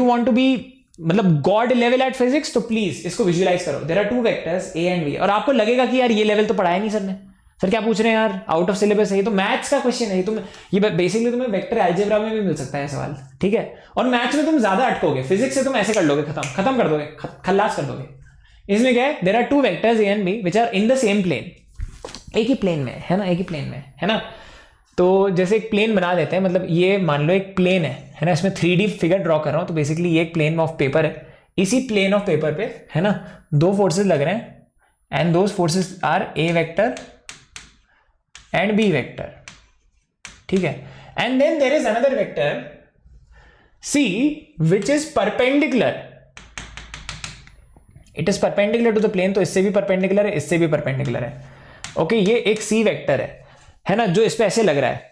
You want to be मतलब god level at physics, तो please इसको विजुअलाइज करो। There are two vectors A and B, और आपको लगेगा कि यार ये लेवल तो पढ़ाया नहीं सर ने, सर क्या पूछ रहे हैं यार, आउट ऑफ सिलेबस है, ये तो मैथ्स का क्वेश्चन है, ये बेसिकली तुम्हें वेक्टर अलजेब्रा में भी मिल सकता है सवाल, ठीक है। और मैथ्स में तुम ज्यादा अटकोगे, फिजिक्स से तुम ऐसे कर लोगे, खत्म कर दोगे, खल्लास कर दोगे। इसमें क्या है, there are two vectors A and B which are in the same plane, एक ही प्लेन में है ना, एक ही प्लेन में है ना। तो जैसे एक प्लेन बना देते हैं, मतलब ये मान लो एक प्लेन है ना, इसमें 3D फिगर ड्रॉ कर रहा हूं, तो बेसिकली ये एक प्लेन ऑफ पेपर है, इसी प्लेन ऑफ पेपर पे है ना दो फोर्सेस लग रहे हैं, and those forces are A vector and B vector, ठीक है। And then there is another vector C which is perpendicular, it is perpendicular to the plane, तो इससे भी परपेंडिकुलर है, इससे भी परपेंडिकुलर है, ओके। ये एक सी वेक्टर है ना, जो इस पे ऐसे लग रहा है।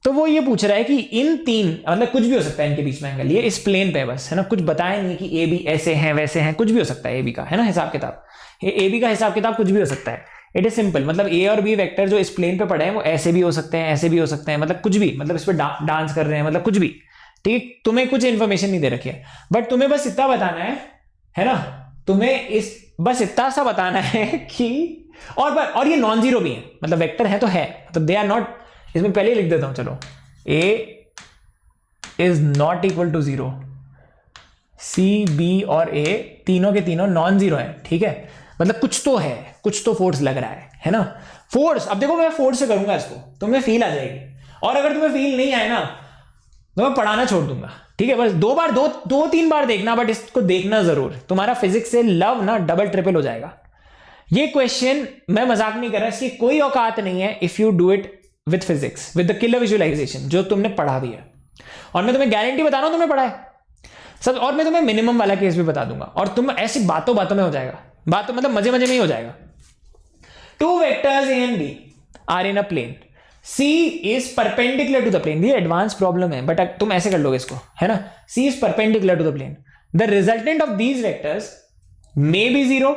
तो वो ये पूछ रहा है कि इन तीन, मतलब कुछ भी हो सकता है इनके बीच में एंगल, ये इस प्लेन पे बस है ना, कुछ बताया नहीं कि ए बी ऐसे हैं वैसे हैं, कुछ भी हो सकता है ए बी का, है ना हिसाब किताब, ए बी का हिसाब किताब कुछ भी हो सकता है। इट इज सिंपल, मतलब ए और बी वेक्टर जो इस प्लेन पे पड़े हैं वो ऐसे भी हो सकते हैं, ऐसे भी हो सकते हैं, मतलब कुछ भी, मतलब इस पे डांस कर रहे हैं, मतलब कुछ भी, ठीक। तुम्हें कुछ इंफॉर्मेशन नहीं दे रखी है, बट तुम्हें बस इतना बताना है ना, तुम्हें इस बस इतना सा बताना है कि और ये नॉन जीरो भी है, मतलब वेक्टर है तो है, मतलब दे आर नॉट, इसमें पहले ही लिख देता हूं चलो, A is not equal to zero, C B और ए तीनों के तीनों नॉन जीरो है, ठीक है। मतलब कुछ तो है, कुछ तो फोर्स लग रहा है ना, फोर्स। अब देखो मैं फोर्स से करूंगा इसको, तुम्हें फील आ जाएगी, और अगर तुम्हें फील नहीं आए ना तो मैं पढ़ाना छोड़ दूंगा, ठीक है। बस दो तीन बार देखना, बट इसको देखना जरूर, तुम्हारा फिजिक्स से लव ना डबल ट्रिपल हो जाएगा। ये क्वेश्चन मैं मजाक नहीं कर रहा, इसकी कोई औकात नहीं है if you do it with physics, with the killer visualisation, जो तुमने पढ़ा भी है। और मैं तुम्हें गारंटी बता रहा हूं तुमने पढ़ा है सब, और मैं तुम्हें मिनिमम वाला केस भी बता दूंगा, और तुम ऐसी बातों में हो जाएगा, बातों मतलब मजे में ही हो जाएगा। Two vectors A and B are in a plane, C is perpendicular to the plane, ये एडवांस प्रॉब्लम है, बट तुम ऐसे कर लोगे इसको, है ना। C is perpendicular to the plane, the resultant of these vectors may be zero,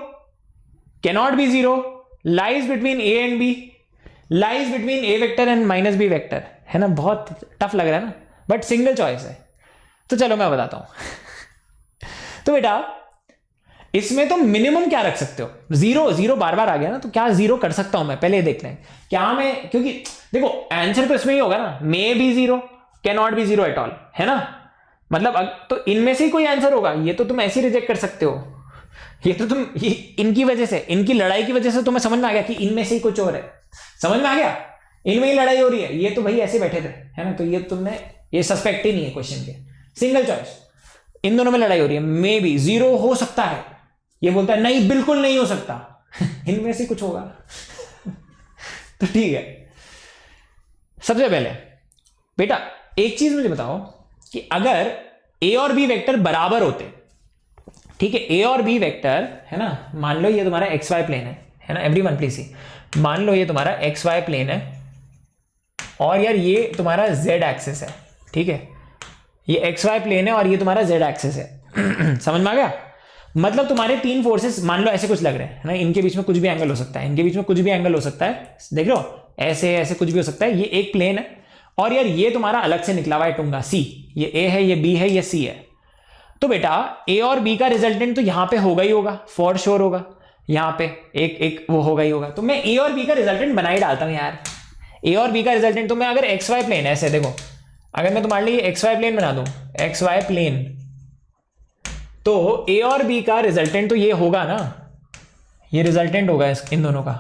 cannot be zero, lies between A and B, lies between A vector and minus B vector, है ना। बहुत टफ लग रहा है ना, but single choice है। तो चलो मैं बताता हूं तो बेटा इसमें तो मिनिमम क्या रख सकते हो, जीरो बार बार आ गया ना, तो क्या जीरो कर सकता हूं मैं, पहले ये देखते हैं क्या मैं, क्योंकि देखो आंसर तो इसमें ही होगा ना, may be zero, can not be zero at all, है ना। मतलब तो इनमें से ही कोई आंसर होगा, ये तो तुम ऐसे ही रिजेक्ट कर सकते हो, ये तो तुम इनकी वजह से, इनकी लड़ाई की वजह से तुम्हें समझ में आ गया कि इनमें से ही कुछ और है, समझ में आ गया, इनमें ही लड़ाई हो रही है, ये तो भाई ऐसे बैठे थे, है ना। तो ये तुमने ये सस्पेक्ट ही नहीं है क्वेश्चन के, सिंगल चॉइस, इन दोनों में लड़ाई हो रही है, मे बी जीरो हो सकता है, ये बोलता है नहीं बिल्कुल नहीं हो सकता इनमें से कुछ होगा तो ठीक है। सबसे पहले बेटा एक चीज मुझे बताओ कि अगर ए और बी वेक्टर बराबर होते, ठीक है, ए और बी वेक्टर है ना, मान लो ये तुम्हारा एक्स वाई प्लेन है ना, एवरीवन प्लीज सी, मान लो ये तुम्हारा एक्स वाई प्लेन है, और यार ये तुम्हारा जेड एक्सिस है, ठीक है, ये एक्स वाई प्लेन है और ये तुम्हारा जेड एक्सिस है समझ में आ गया। मतलब तुम्हारे तीन फोर्सेस मान लो ऐसे कुछ लग रहे हैं ना, इनके बीच में कुछ भी एंगल हो सकता है, इनके बीच में कुछ भी एंगल हो सकता है, देख लो ऐसे ऐसे कुछ भी हो सकता है, ये एक प्लेन है, और यार ये तुम्हारा अलग से निकला हुआ है टुंगा सी, ये ए है, ये बी है, ये सी है। तो बेटा ए और बी का रिजल्टेंट तो यहां पे होगा ही होगा, फॉर श्योर होगा, यहां पे एक वो होगा ही होगा। तो मैं ए और बी का रिजल्टेंट बना ही डालता हूं यार, ए और बी का रिजल्टेंट, तो मैं अगर एक्स वाई प्लेन ऐसे देखो, अगर मैं तुम्हारे लिए एक्स वाई प्लेन बना दूं, एक्स वाई प्लेन, तो ए और बी का रिजल्टेंट तो ये होगा ना, ये रिजल्टेंट होगा इन दोनों का,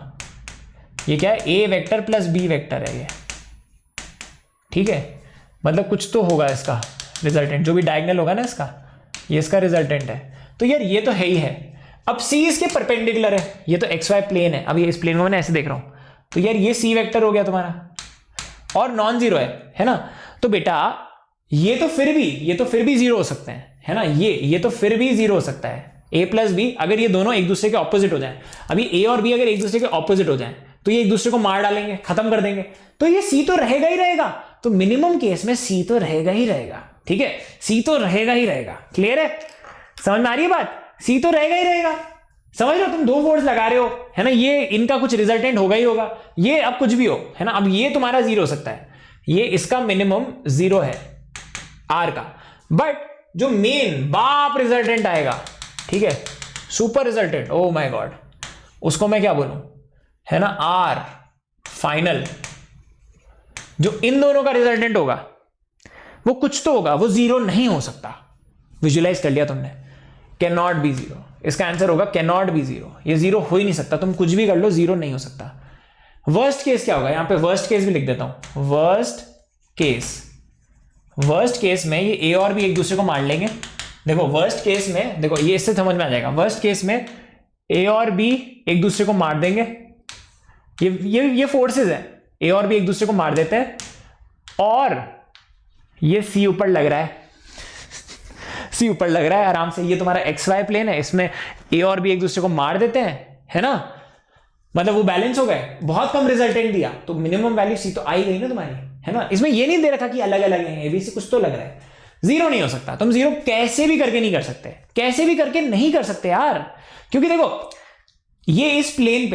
ये क्या है, ए वेक्टर प्लस बी वेक्टर है ये, ठीक है। मतलब कुछ तो होगा इसका रिजल्टेंट, जो भी डायगोनल होगा ना इसका, ये इसका रिजल्टेंट है। तो यार ये तो है ही है। अब सी इसके परपेंडिकुलर है, ये तो एक्स वाई प्लेन है, अब ये इस प्लेन को मैंने ऐसे देख रहा हूं, तो यार ये सी वेक्टर हो गया तुम्हारा, और नॉन जीरो है ना। तो बेटा ये तो फिर भी जीरो हो सकते हैं, है ना, ये तो फिर भी जीरो हो सकता है, ए प्लस बी, अगर ये दोनों एक दूसरे के ऑपोजिट हो जाएं, अभी ए और बी अगर एक दूसरे के ऑपोजिट हो जाएं तो ये एक दूसरे को मार डालेंगे, खत्म कर देंगे, तो ये सी तो रहेगा ही रहेगा। तो मिनिमम केस में सी तो रहेगा ही रहेगा, ठीक है, सी तो रहेगा ही रहेगा। क्लियर है, समझ में आ रही है बात, सी तो रहेगा ही रहेगा। समझ लो, तुम दो फोर्स लगा रहे हो, है ना, ये इनका कुछ रिजल्टेंट होगा ही होगा, ये अब कुछ भी हो, है ना। अब ये तुम्हारा जीरो हो सकता है, ये इसका मिनिमम जीरो है आर का, बट जो मेन बाप रिजल्टेंट आएगा, ठीक है, super resultant, oh my God, उसको मैं क्या बोलूं, है ना, आर फाइनल, जो इन दोनों का रिजल्टेंट होगा वो कुछ तो होगा, वो जीरो नहीं हो सकता। विजुलाइज कर लिया तुमने, कैन नॉट बी जीरो, इसका आंसर होगा कैन नॉट बी जीरो, ये जीरो हो ही नहीं सकता, तुम कुछ भी कर लो जीरो नहीं हो सकता। वर्स्ट केस क्या होगा, यहां पे वर्स्ट केस भी लिख देता हूं, वर्स्ट केस में ये ए और बी एक दूसरे को मार लेंगे। देखो वर्स्ट केस में, देखो ये इससे समझ में आ जाएगा, वर्स्ट केस में ए और बी एक दूसरे को मार देंगे, ये फोर्सेस है, ए और बी एक दूसरे को मार देते हैं, और ये सी ऊपर लग रहा है, सी ऊपर लग रहा है आराम से, ये तुम्हारा एक्स वाई प्लेन है, इसमें ए और बी एक दूसरे को मार देते हैं, है ना, मतलब वो बैलेंस हो गए, बहुत कम रिजल्टेंट दिया, तो मिनिमम वैल्यू सी तो आई गई ना तुम्हारी, है ना। इसमें ये नहीं दे रखा कि अलग अलग है, एबीसी कुछ तो लग रहा है, जीरो नहीं हो सकता, तुम जीरो कैसे भी करके नहीं कर सकते, कैसे भी करके नहीं कर सकते यार, क्योंकि देखो ये इस प्लेन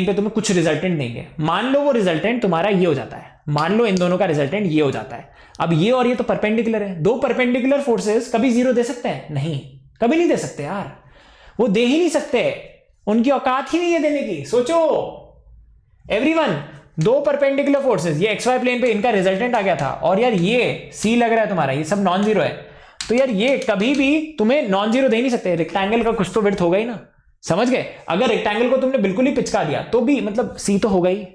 पे तुम्हें कुछ रिजल्टेंट देंगे, मान लो वो रिजल्टेंट तुम्हारा ये हो जाता है, मान लो इन दोनों का रिजल्टेंट ये हो जाता है, अब ये और ये तो परपेंडिकुलर है, दो परपेंडिकुलर फोर्सेस कभी जीरो दे सकते हैं, नहीं, कभी नहीं दे सकते यार, वो दे ही नहीं सकते, उनकी औकात ही नहीं है देने की। सोचो एवरीवन, दो परपेंडिकुलर फोर्सेस, ये एक्स वाई प्लेन पे इनका रिजल्टेंट आ गया था, और यार ये सी लग रहा है तुम्हारा, ये सब नॉन जीरो है, तो यार ये कभी भी तुम्हें नॉन जीरो दे नहीं सकते, रेक्टेंगल का कुछ तो विड्थ होगा ही ना, समझ गए, अगर रेक्टेंगल को तुमने बिल्कुल ही पिचका दिया तो भी मतलब सी तो होगा ही।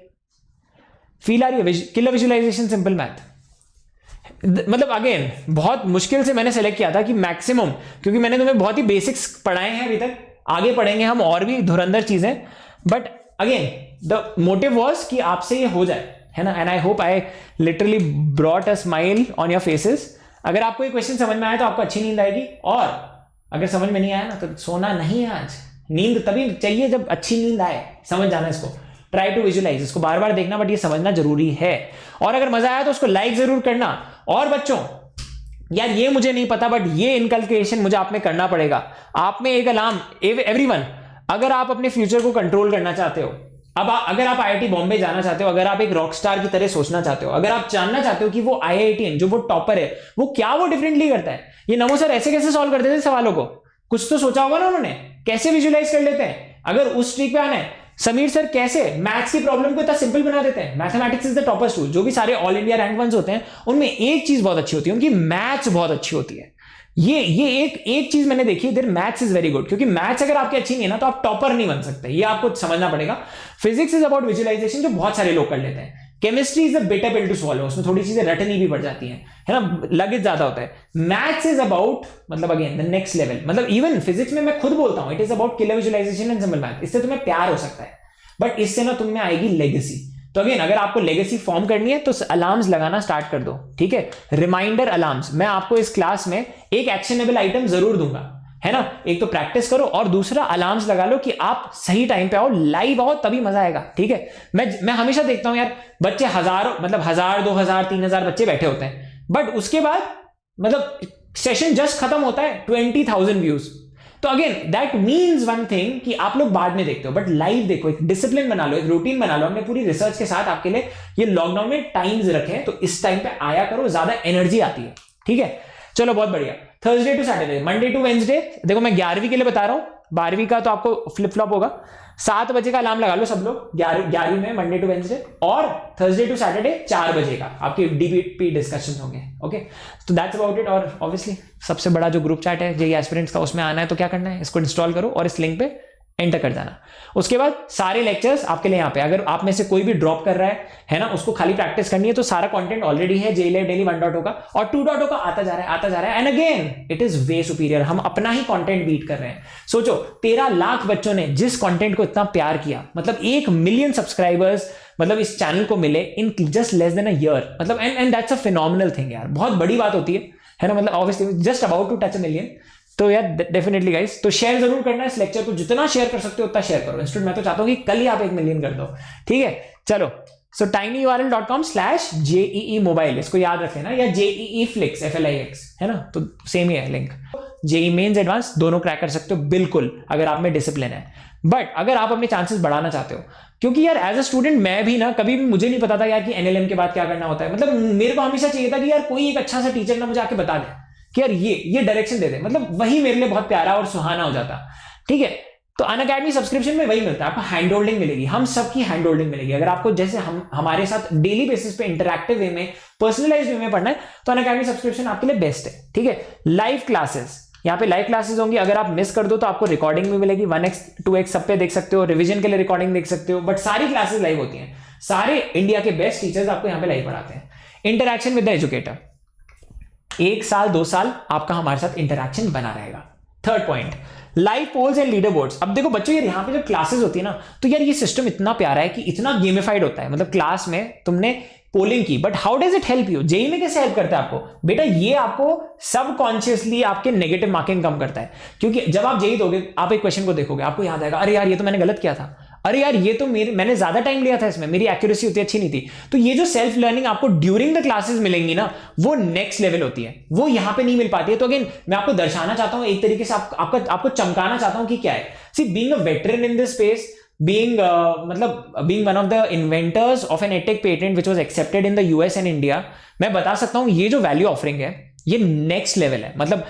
फील आ रही है, किलर विजुअलाइजेशन, सिंपल मैथ, मतलब अगेन बहुत मुश्किल से मैंने सेलेक्ट किया था कि मैक्सिमम, क्योंकि मैंने तुम्हें बहुत ही बेसिक्स पढ़ाए हैं अभी तक, आगे पढ़ेंगे हम और भी धुरंधर चीजें, but again the motive was कि आपसे ये हो जाए, है ना, and I hope I literally brought a smile on your faces. अगर आपको ये क्वेश्चन समझ में आया तो आपको अच्छी नींद आएगी, और अगर समझ में नहीं आया ना तो सोना नहीं है आज, नींद तभी चाहिए जब अच्छी नींद आए, समझ जाना इसको, ट्राई टू विजुलाइज, इसको बार बार देखना, बट ये समझना जरूरी है, और अगर मजा आया तो उसको लाइक जरूर करना। और बच्चों यार ये मुझे नहीं पता, बट ये इनकल्केशन मुझे आप में करना पड़ेगा, आप में एक अलार्म, एवरीवन, अगर आप अपने फ्यूचर को कंट्रोल करना चाहते हो, अब अगर आप आईआईटी बॉम्बे जाना चाहते हो, अगर आप एक रॉकस्टार की तरह सोचना चाहते हो, अगर आप जानना चाहते हो कि वो आईआईटीएन जो वो टॉपर है वो क्या वो डिफरेंटली करता है, ये नमो सर ऐसे कैसे सॉल्व करते थे सवालों को, कुछ तो सोचा होगा ना उन्होंने, कैसे विजुलाइज कर लेते हैं, अगर उस ट्रिक पे आना है, समीर सर कैसे मैथ्स की प्रॉब्लम को इतना सिंपल बना देते हैं, mathematics is the toppers tool, जो भी सारे ऑल इंडिया रैंक वंस होते हैं उनमें एक चीज बहुत अच्छी होती है, उनकी मैथ्स बहुत अच्छी होती है, ये एक चीज मैंने देखी, there maths is very good, क्योंकि मैथ्स अगर आपकी अच्छी नहीं है ना तो आप टॉपर नहीं बन सकते, ये आपको समझना पड़ेगा। फिजिक्स इज अबाउट विजुअलाइजेशन, जो बहुत सारे लोग कर लेते हैं, chemistry is a better pill to swallow, उसमें थोड़ी चीजें रटनी भी पड़ जाती हैं, है ना, लगेज ज्यादा होता है। मैथ्स इज अबाउट मतलब अगेन द नेक्स्ट लेवल, मतलब इवन फिजिक्स में मैं खुद बोलता हूं it is about killer visualisation and simple math, इससे तुम्हें प्यार हो सकता है, बट इससे ना तुम में आएगी लेगेसी। तो अगेन अगर आपको लेगेसी फॉर्म करनी है तो अलार्म्स लगाना स्टार्ट कर दो, ठीक है, रिमाइंडर अलार्म्स, मैं आपको इस क्लास में एक एक्शनेबल आइटम जरूर दूंगा, है ना, एक तो प्रैक्टिस करो और दूसरा अलार्म्स लगा लो कि आप सही टाइम पे आओ, लाइव आओ, तभी मजा आएगा, ठीक है। मैं हमेशा देखता हूं यार बच्चे हजारों, मतलब 1000 2000 3000 बच्चे बैठे होते हैं, बट उसके बाद मतलब सेशन जस्ट खत्म होता है 20,000 व्यूज, तो again that means one thing कि आप लोग बाद में देखते हो, बट लाइव देखो, एक डिसिप्लिन बना लो, एक रूटीन बना लो, हमने पूरी रिसर्च के साथ आपके लिए ये लॉकडाउन में टाइम्स रखे हैं, तो इस टाइम पे आया करो, ज्यादा एनर्जी आती है, ठीक है। चलो बहुत बढ़िया, Thursday to Saturday, Monday to Wednesday, देखो मैं 11वीं के लिए बता रहा हूं, 12वीं का तो आपको फ्लिप फ्लॉप होगा, 7 बजे का अलार्म लगा लो सब लोग 11वीं में, मंडे टू वेंसडे, और थर्सडे टू सैटरडे 4 बजे का आपके डीपी डिस्कशन होंगे, ओके। तो दैट्स अबाउट इट, और ऑब्वियसली सबसे बड़ा जो ग्रुप चैट है जेईई एस्पिरेंट्स का, उसमें आना है तो क्या करना है, इसको इंस्टॉल करो और इस लिंक पे एंटर कर जाना। उसके बाद सारे लेक्चर्स आपके लिए यहाँ पे, अगर आप में से कोई भी ड्रॉप कर रहा है ना, उसको खाली प्रैक्टिस करनी है, तो सारा कंटेंट ऑलरेडी है जेईई डेली 1.0 का, और 2.0 का आता जा रहा है, and again it is way superior, हम अपना ही कंटेंट बीट कर रहे हैं। सोचो 13 लाख बच्चों ने जिस कंटेंट को इतना प्यार किया, मतलब 1 मिलियन सब्सक्राइबर्स मतलब इस चैनल को मिले in just less than a year, मतलब and that's a phenomenal thing यार, बहुत बड़ी बात होती है ना, मतलब obviously just about to touch a million, तो यार डेफिनेटली गाइस, तो शेयर जरूर करना इस लेक्चर को, जितना शेयर कर सकते हो उतना शेयर करो, इंस्टेंट मैं तो चाहता हूं कि कल ही आप 1 मिलियन कर दो, ठीक है। चलो, सो tinyurl.com/JEE mobile, इसको याद रख लेना, या JEE Flix FLIX, है ना, तो सेम ही है लिंक। जेईई मेंस एडवांस दोनों क्रैक कर सकते हो बिल्कुल, अगर आप में डिसिप्लिन है, बट अगर आप अपने चांसेस बढ़ाना चाहते हो, क्योंकि यार एज अ स्टूडेंट मैं भी ना, कभी भी मुझे नहीं पता था यार कि एनएलएम के बाद क्या करना होता है, मतलब मेरे को हमेशा चाहिए था कि यार कोई एक अच्छा सा टीचर ना मुझे आके बता दे कि यार ये डायरेक्शन दे दे, मतलब वही मेरे लिए बहुत प्यारा और सुहाना हो जाता। ठीक है, तो अनअकैडमी सब्सक्रिप्शन में वही मिलता है, आपको हैंड होल्डिंग मिलेगी, हम सबकी हैंड होल्डिंग मिलेगी। अगर आपको जैसे हम हमारे साथ डेली बेसिस पे इंटरैक्टिव वे में, पर्सनलाइज्ड वे में पढ़ना है, तो अनअकैडमी सब्सक्रिप्शन आपके लिए बेस्ट है। ठीक है, लाइव क्लासेस, यहाँ पे लाइव क्लासेस होंगी, अगर आप मिस कर दो तो आपको रिकॉर्डिंग भी मिलेगी, 1x 2x सब पे देख सकते हो, रिवीजन के लिए रिकॉर्डिंग देख सकते हो, बट सारी क्लासेस लाइव होती हैं, सारे इंडिया के बेस्ट टीचर्स आपको यहाँ पे लाइव पढ़ाते हैं। इंटरैक्शन विद द एजुकेटर, 1 साल 2 साल आपका हमारे साथ इंटरैक्शन बना रहेगा। Third point, live polls and leaderboards. अब देखो बच्चों, यार यहाँ पे जो क्लासेस होती है ना, तो यार ये सिस्टम इतना प्यारा है कि इतना गेमिफाइड होता है, मतलब क्लास में तुमने पोलिंग की, but how does it help you? JEE में कैसे हेल्प करता है आपको? बेटा ये आपको सबकॉन्शियसली आपके नेगेटिव मार्किंग कम करता है, क्योंकि जब आप जेई दोगे, आप एक क्वेश्चन को देखोगे, आपको याद आएगा, अरे यार ये तो मैंने गलत किया था, अरे यार ये तो मैंने ज्यादा टाइम लिया था इसमें, मेरी एक्यूरेसी उतनी अच्छी नहीं थी। तो ये जो सेल्फ लर्निंग आपको ड्यूरिंग द क्लासेस मिलेंगी ना, वो नेक्स्ट लेवल होती है, वो यहां पे नहीं मिल पाती है। तो अगेन मैं आपको दर्शाना चाहता हूं, एक तरीके से आपको चमकाना चाहता हूं कि क्या है। See being a veteran in this space, being being one of the inventors of an edtech patent which was accepted in the US and India, मैं बता सकता हूं ये जो वैल्यू ऑफरिंग है ये नेक्स्ट लेवल है। मतलब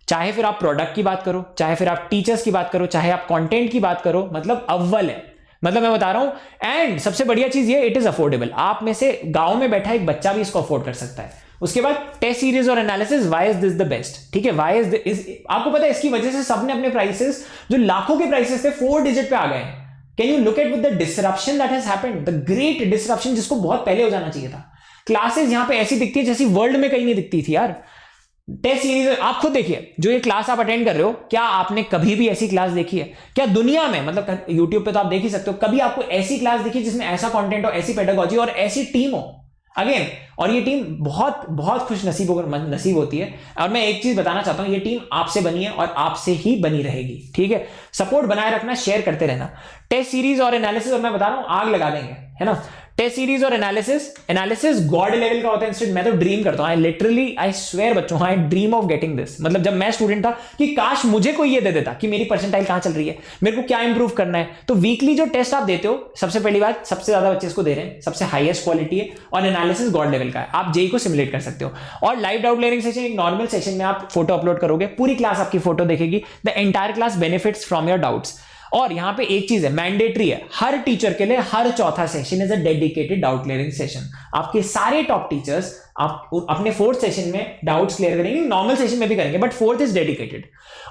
चाहे फिर आप प्रोडक्ट की बात करो, चाहे फिर आप टीचर्स की बात करो, चाहे आप कंटेंट की बात करो, मतलब अव्वल है। मतलब मैं बता रहा हूं, एंड सबसे बढ़िया चीज ये, इट इज अफोर्डेबल। आप में से गांव में बैठा एक बच्चा भी इसको अफोर्ड कर सकता है। उसके बाद टेस्ट सीरीज और analysis, why is this the best? ठीक है, व्हाई इज आपको पता है इसकी वजह से सबने अपने प्राइसेस जो लाखों के प्राइसेस थे 4 डिजिट पे आ गए। Can you look at with the disruption that has happened, the great disruption, जिसको बहुत पहले हो जाना चाहिए था। क्लासेस यहां पे ऐसी दिखती है जैसी वर्ल्ड में कहीं नहीं दिखती थी यार। टेस्ट सीरीज आप खुद देखिए, जो ये क्लास आप अटेंड कर रहे हो, क्या आपने कभी भी ऐसी क्लास देखी है? क्या दुनिया में, मतलब यूट्यूब पे तो आप देख ही सकते हो, कभी आपको ऐसी क्लास दिखी जिसमें ऐसा कंटेंट हो, ऐसी पेडागोजी और ऐसी टीम हो? अगेन, और ये टीम बहुत बहुत खुश नसीब होती है। और मैं एक चीज बताना चाहता हूं, ये टीम आपसे बनी है और आपसे ही बनी रहेगी। ठीक है, सपोर्ट बनाए रखना, शेयर करते रहना। टेस्ट सीरीज और एनालिसिस, और मैं बता रहा हूं आग लगा देंगे, है ना। टेस्ट सीरीज और एनालिसिस गॉड लेवल का होता है इंस्टेंट। मैं तो ड्रीम करता हूं, आई स्वेयर बच्चों, आई ड्रीम ऑफ गेटिंग दिस। मतलब जब मैं स्टूडेंट था कि काश मुझे कोई ये दे देता कि मेरी परसेंटाइल कहां चल रही है, मेरे को क्या इंप्रूव करना है। तो वीकली जो टेस्ट आप देते हो, सबसे पहली बात, सबसे ज्यादा बच्चे इसको दे रहे हैं, सबसे हाईएस्ट क्वालिटी है, और एनालिसिस गॉड लेवल का है। आप जेई को सिमुलेट कर सकते हो। और लाइव डाउट क्लियरिंग सेशन, एक नॉर्मल सेशन में आप फोटो अपलोड करोगे, पूरी क्लास आपकी फोटो देखेगी, the entire class benefits from your doubts. और यहां पे एक चीज है, मैंडेटरी है हर टीचर के लिए, हर चौथा session is a dedicated doubt clearing session. आपके सारे टॉप टीचर्स आप अपने 4th सेशन में डाउट्स क्लियर करेंगे, नॉर्मल सेशन में भी करेंगे, बट 4th इज डेडिकेटेड।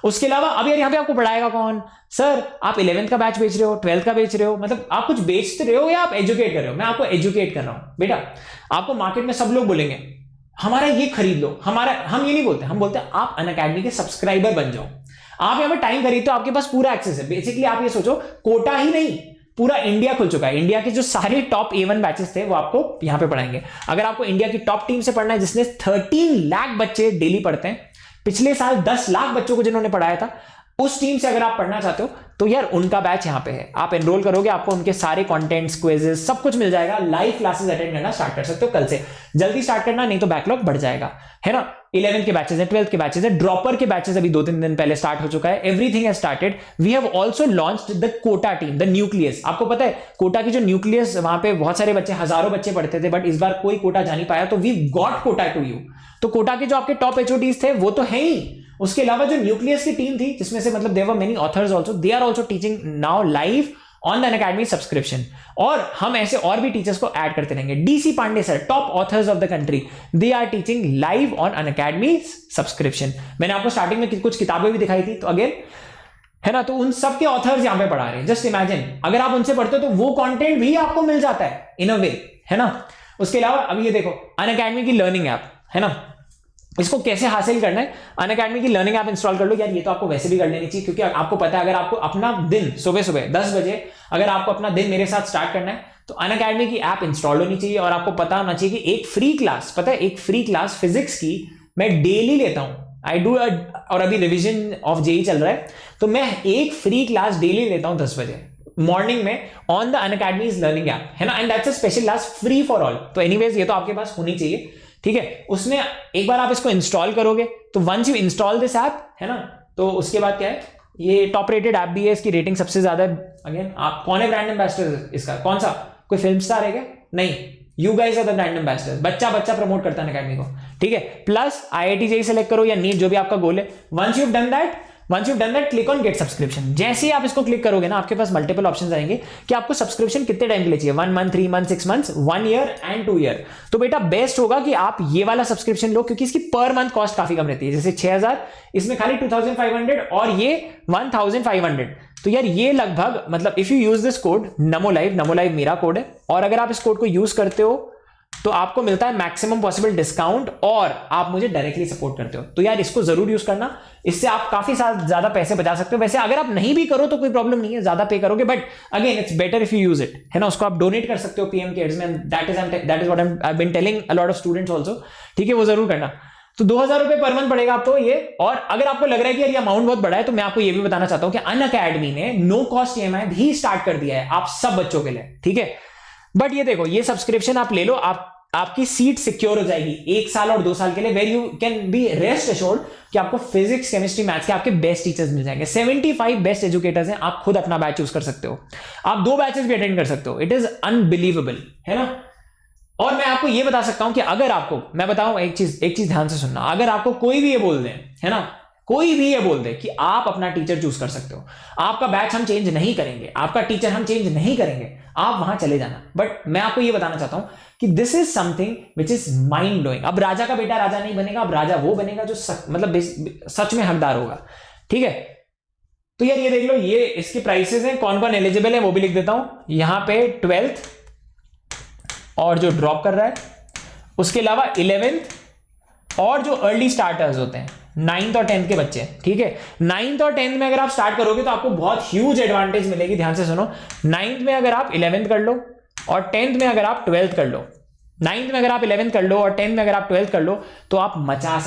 उसके अलावा अब यार यहाँ पे आपको पढ़ाएगा कौन? सर आप 11th का बैच बेच रहे हो, 12th का बेच रहे हो, मतलब आप कुछ बेचते रहे हो या आप एजुकेट कर रहे हो? मैं आपको एजुकेट कर रहा हूं बेटा। आपको मार्केट में सब लोग बोलेंगे हमारा ये खरीद लो, हमारा, हम ये नहीं बोलते, हम बोलते हैं आप अनअकैडमी के सब्सक्राइबर बन जाओ। आप यहां पे टाइम खरीदते हो, आपके पास पूरा एक्सेस है। बेसिकली आप ये सोचो, कोटा ही नहीं, पूरा इंडिया खुल चुका है। इंडिया के जो सारे टॉप A1 बैचेस थे वो आपको यहां पे पढ़ाएंगे। अगर आपको इंडिया की टॉप टीम से पढ़ना है, जिसने 13 लाख बच्चे डेली पढ़ते हैं, पिछले साल 10 लाख बच्चों को जिन्होंने पढ़ाया था, उस टीम से अगर आप पढ़ना चाहते हो तो यार उनका बैच यहां पे है। आप एनरोल करोगे, आपको उनके सारे कंटेंट्स, क्विजेस सब कुछ मिल जाएगा। लाइव क्लासेस अटेंड करना स्टार्ट कर सकते हो कल से। जल्दी स्टार्ट करना, नहीं तो बैकलॉग बढ़ जाएगा, है ना। 11th के बैचेस है, 12th के बैचेस है, ड्रॉपर के बैचेस अभी 2-3 दिन पहले स्टार्ट हो चुका है। Everything has started. We have also launched the Kota team, the nucleus. आपको पता है कोटा की जो न्यूक्लियस, वहां पे बहुत सारे बच्चे, हजारों बच्चे पढ़ते थे, बट इस बार कोई कोटा जा नहीं पाया, तो we got Kota to you. तो कोटा के जो आपके टॉप HODs थे वो तो है ही, उसके अलावा जो न्यूक्लियस की टीम थी, जिसमें से मतलब there were many authors also, they are also teaching now live on the Unacademy subscription. और हम ऐसे और भी टीचर्स को ऐड करते रहेंगे। DC Pandey sir, top authors of the country, they are teaching live on Unacademy subscription. मैंने आपको स्टार्टिंग में कुछ किताबें भी दिखाई थी, तो अगेन, है ना, तो उन सब के ऑथर्स यहां पे पढ़ा रहे हैं। जस्ट इमेजिन, अगर आप उनसे पढ़ते हो तो वो कंटेंट भी आपको मिल जाता है इन अ वे, है ना। उसके अलावा अब ये देखो, अनअकैडमी की लर्निंग ऐप, है ना, इसको कैसे हासिल करना है? अनअकैडमी की लर्निंग ऐप इंस्टॉल कर लो। यार ये तो आपको वैसे भी कर लेनी चाहिए, क्योंकि आपको पता है अगर आपको अपना दिन सुबह 10 बजे अगर आपको अपना दिन मेरे साथ स्टार्ट करना है, तो अनअकैडमी की ऐप इंस्टॉल होनी चाहिए। और आपको पता होना चाहिए कि एक फ्री क्लास, पता है, एक फ्री क्लास फिजिक्स की मैं डेली लेता हूं। आई डू, और अभी रिविजन ऑफ जेई चल रहा है, तो मैं एक फ्री क्लास डेली लेता हूं 10 बजे मॉर्निंग में on the Unacademy's learning app, है ना। And that's a special class free for all. तो एनीवेज ये तो आपके पास होनी चाहिए, ठीक है। उसमें एक बार आप इसको इंस्टॉल करोगे, तो once you install this app, है ना, तो उसके बाद क्या है, ये टॉप रेटेड ऐप भी है, इसकी रेटिंग सबसे ज्यादा है। अगेन, आप कौन है ब्रांड एम्बेसडर इसका? कौन सा? कोई फिल्म स्टार है क्या? नहीं, you guys are the brand ambassador. बच्चा प्रमोट करता है अनअकैडमी को, ठीक है, प्लस IIT JEE सेलेक्ट करो या नीट, जो भी आपका गोल है। Once you done that click on get subscription. जैसे ही आप इसको क्लिक करोगे ना, आपके पास मल्टीपल ऑप्शंस आएंगे कि आपको सब्सक्रिप्शन कितने टाइम के लिए चाहिए, 1 month, 3 month, 6 months, 1 year and 2 year. तो बेटा बेस्ट होगा कि आप ये वाला सब्सक्रिप्शन लो, क्योंकि इसकी पर मंथ कॉस्ट काफी कम रहती है। जैसे 6000, इसमें खाली 2500 और ये 1500। तो यार ये लगभग, मतलब if you use this code NaMo live मेरा कोड है, और अगर आप इस कोड को यूज करते हो तो आपको मिलता है मैक्सिमम पॉसिबल डिस्काउंट, और आप मुझे डायरेक्टली सपोर्ट करते हो। तो यार इसको जरूर यूज करना, इससे आप काफी ज्यादा पैसे बचा सकते हो। वैसे अगर आप नहीं भी करो तो कोई प्रॉब्लम नहीं है, ज्यादा पे करोगे, but again it's better if you use it, है ना। उसको आप डोनेट कर सकते हो PM केयर्स में, that is what I have been telling a lot of students also, ठीक है, वो जरूर करना। तो 2000 रुपए पर मंथ पड़ेगा आपको ये। और अगर आपको लग रहा है कि यार ये अमाउंट बहुत बड़ा है, तो मैं आपको ये भी बताना चाहता हूं कि अनअकैडमी ने नो कॉस्ट EMI भी स्टार्ट कर दिया है आप सब बच्चों के लिए, ठीक है। बट ये देखो, ये सब्सक्रिप्शन आप ले लो, आपकी सीट सिक्योर हो जाएगी 1 साल और 2 साल के लिए, where you can be rest assured कि आपको फिजिक्स, केमिस्ट्री, मैथ्स के आपके बेस्ट टीचर्स मिल जाएंगे। 75 बेस्ट एजुकेटर्स हैं, आप खुद अपना बैच चूज कर सकते हो, आप 2 बैचेस भी अटेंड कर सकते हो। इट इज अनबिलीवेबल, है ना। और मैं आपको ये बता सकता हूं कि अगर आपको, मैं बताऊं एक चीज ध्यान से सुनना, अगर आपको कोई भी ये बोल दे, है ना, कोई भी ये बोल दे कि आप अपना टीचर चूज कर सकते हो, आपका बैच हम चेंज नहीं करेंगे, आपका टीचर हम चेंज नहीं करेंगे, आप वहां चले जाना। बट मैं आपको ये बताना चाहता हूं कि this is something which is mind blowing. अब राजा का बेटा राजा नहीं बनेगा, अब राजा वो बनेगा जो मतलब सच में हकदार होगा, ठीक है। तो यार ये देख लो, ये इसके प्राइसेस हैं, कौन कौन एलिजिबल है वो भी लिख देता हूं यहां पे। 12th और जो ड्रॉप कर रहा है, उसके अलावा 11th और जो अर्ली स्टार्टर्स होते हैं 9th और 10th के बच्चे, ठीक है। 9th और 10th में अगर आप स्टार्ट करोगे तो आपको बहुत ह्यूज एडवांटेज मिलेगी। ध्यान से सुनो, 9th में अगर आप 11th कर लो और 10th में अगर आप 12th कर लो, 9th में अगर आप 11th कर लो और 10th में अगर आप 12th कर लो, तो आप मचा सकते